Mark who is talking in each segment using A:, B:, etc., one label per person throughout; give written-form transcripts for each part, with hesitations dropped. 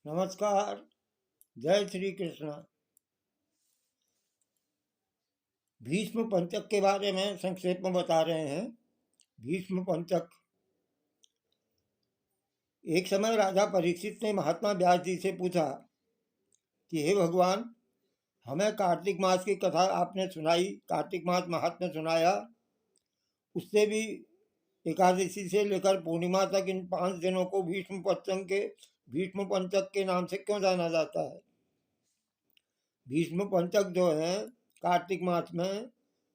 A: नमस्कार। जय श्री कृष्ण। भीष्म पंचक के बारे में संक्षेप में बता रहे हैं। भीष्म पंचक। एक समय राजा परीक्षित ने महात्मा व्यास जी से पूछा कि हे भगवान, हमें कार्तिक मास की कथा आपने सुनाई, कार्तिक मास महात्म्य सुनाया। उससे भी एकादशी से लेकर पूर्णिमा तक इन 5 दिनों को भीष्म पंचक के नाम से क्यों जाना जाता है। भीष्म पंचक जो है, कार्तिक मास में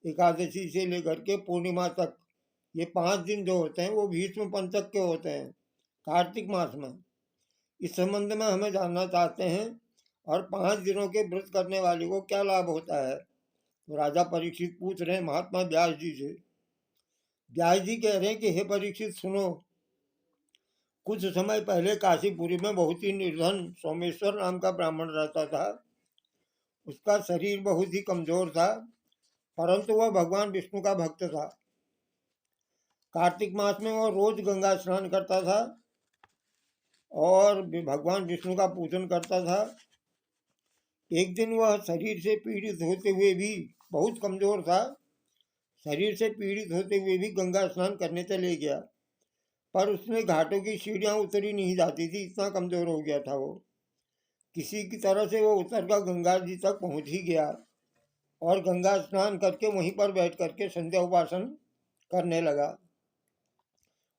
A: एकादशी से लेकर के पूर्णिमा तक ये 5 दिन जो होते हैं वो भीष्म पंचक के होते हैं कार्तिक मास में। इस संबंध में हमें जानना चाहते हैं और 5 दिनों के व्रत करने वाले को क्या लाभ होता है। तो राजा परीक्षित पूछ रहे हैं महात्मा व्यास जी से। व्यास जी कह रहे हैं कि हे परीक्षित सुनो, कुछ समय पहले काशीपुरी में बहुत ही निर्धन सोमेश्वर नाम का ब्राह्मण रहता था। उसका शरीर बहुत ही कमजोर था, परंतु वह भगवान विष्णु का भक्त था। कार्तिक मास में वह रोज गंगा स्नान करता था और भगवान विष्णु का पूजन करता था। एक दिन वह शरीर से पीड़ित होते हुए भी, बहुत कमजोर था, शरीर से पीड़ित होते हुए भी गंगा स्नान करने चले गया, पर उसने घाटों की सीढ़ियां उतरी नहीं जाती थी, इतना कमजोर हो गया था वो। किसी की तरह से वो उतरकर गंगा जी तक पहुंच ही गया और गंगा स्नान करके वहीं पर बैठ करके संध्या उपासन करने लगा।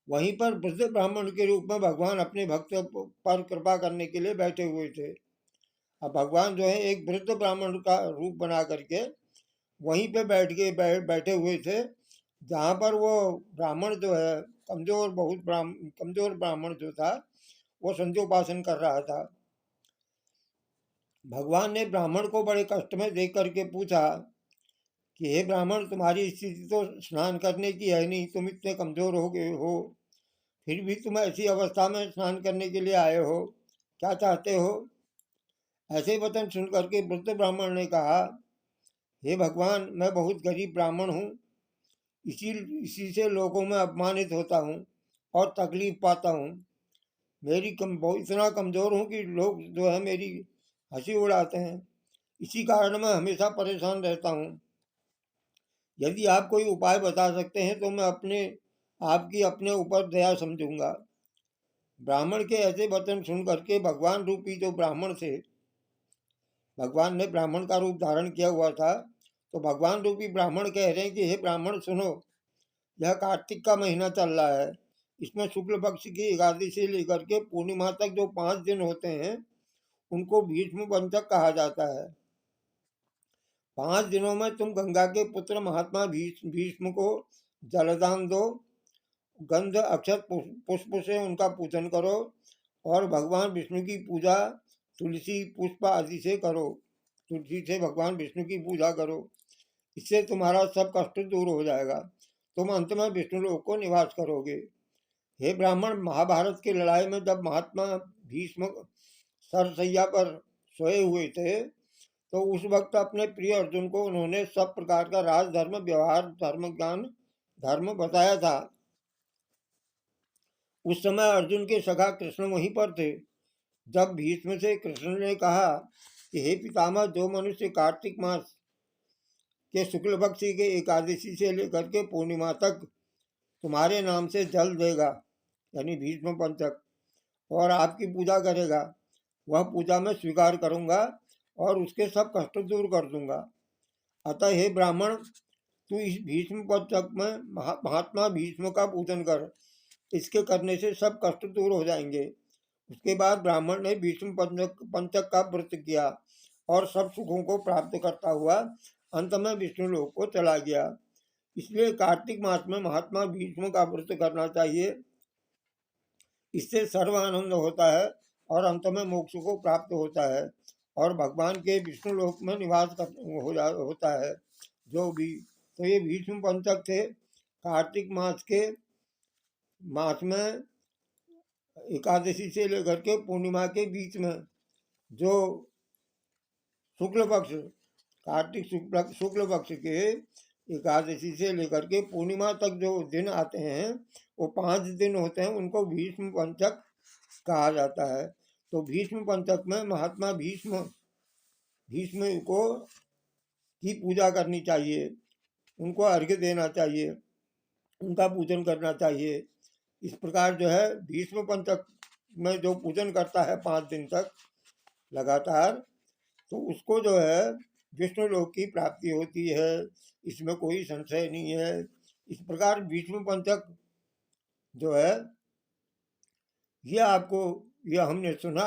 A: वहीं पर वृद्ध ब्राह्मण के रूप में भगवान अपने भक्त पर कृपा करने के लिए बैठे हुए थे। अब भगवान जो है एक वृद्ध ब्राह्मण का रूप बना करके वहीं पे बैठे हुए थे, जहाँ पर वो ब्राह्मण जो है कमजोर ब्राह्मण जो था वो संध्योपासन कर रहा था। भगवान ने ब्राह्मण को बड़े कष्ट में देख करके पूछा कि हे ब्राह्मण, तुम्हारी स्थिति तो स्नान करने की है नहीं, तुम इतने कमजोर हो गए हो, फिर भी तुम ऐसी अवस्था में स्नान करने के लिए आए हो, क्या चाहते हो। ऐसे वचन सुन करके वृद्ध ब्राह्मण ने कहा, हे भगवान, मैं बहुत गरीब ब्राह्मण हूँ, इसी इसी से लोगों में अपमानित होता हूँ और तकलीफ पाता हूँ। इतना कमजोर हूँ कि लोग जो है मेरी हंसी उड़ाते हैं, इसी कारण मैं हमेशा परेशान रहता हूँ। यदि आप कोई उपाय बता सकते हैं तो मैं आपकी अपने ऊपर दया समझूंगा। ब्राह्मण के ऐसे वचन सुन करके भगवान रूपी जो ब्राह्मण थे, भगवान ने ब्राह्मण का रूप धारण किया हुआ था, तो भगवान रूपी ब्राह्मण कह रहे हैं कि हे ब्राह्मण सुनो, यह कार्तिक का महीना चल रहा है, इसमें शुक्ल पक्ष की एकादशी से लेकर के पूर्णिमा तक जो 5 दिन होते हैं उनको भीष्म पंचक कहा जाता है। 5 दिनों में तुम गंगा के पुत्र महात्मा भीष्म को जलदान दो, गंध अक्षत पुष्प से उनका पूजन करो और भगवान विष्णु की पूजा तुलसी पुष्प आदि से करो। तुलसी से भगवान विष्णु की पूजा करो, इससे तुम्हारा सब कष्ट दूर हो जाएगा, तुम अंत में विष्णु लोक को निवास करोगे। हे ब्राह्मण, महाभारत की लड़ाई में जब महात्मा भीष्म सरसैया पर सोए हुए थे तो उस वक्त अपने प्रिय अर्जुन को उन्होंने सब प्रकार का राजधर्म, व्यवहार, धर्म, ज्ञान, धर्म बताया था। उस समय अर्जुन के सखा कृष्ण वहीं पर थे। जब भीष्म से कृष्ण ने कहा कि हे पितामह, जो मनुष्य कार्तिक मास के शुक्ल पक्ष के एकादशी से लेकर के पूर्णिमा तक तुम्हारे नाम से जल देगा, यानी भीष्म पंचक, और आपकी पूजा करेगा, वह पूजा मैं स्वीकार करूंगा और उसके सब कष्ट दूर कर दूंगा। अतः हे ब्राह्मण, तू इस भीष्म पंचक में महात्मा भीष्म का पूजन कर, इसके करने से सब कष्ट दूर हो जाएंगे। उसके बाद ब्राह्मण ने भीष्म पंचक का व्रत किया और सब सुखों को प्राप्त करता हुआ अंत में विष्णु लोक को चला गया। इसलिए कार्तिक मास में महात्मा भीष्म का व्रत करना चाहिए, इससे सर्व आनंद होता है और अंत में मोक्ष को प्राप्त होता है और भगवान के विष्णु लोक में निवास होता है जो भी। तो ये भीष्म पंचक थे कार्तिक मास में एकादशी से लेकर के पूर्णिमा के बीच में, जो शुक्ल पक्ष, कार्तिक शुक्ल पक्ष के एकादशी से लेकर के पूर्णिमा तक जो दिन आते हैं वो 5 दिन होते हैं, उनको भीष्म पंचक कहा जाता है। तो भीष्म पंचक में महात्मा भीष्म भीष्म को की पूजा करनी चाहिए, उनको अर्घ्य देना चाहिए, उनका पूजन करना चाहिए। इस प्रकार जो है भीष्म पंचक में जो पूजन करता है 5 दिन तक लगातार, तो उसको जो है विष्णु लोक की प्राप्ति होती है, इसमें कोई संशय नहीं है। इस प्रकार भीष्म पंचक जो है यह हमने सुना।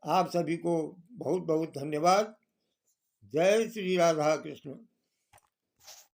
A: आप सभी को बहुत बहुत धन्यवाद। जय श्री राधा कृष्ण।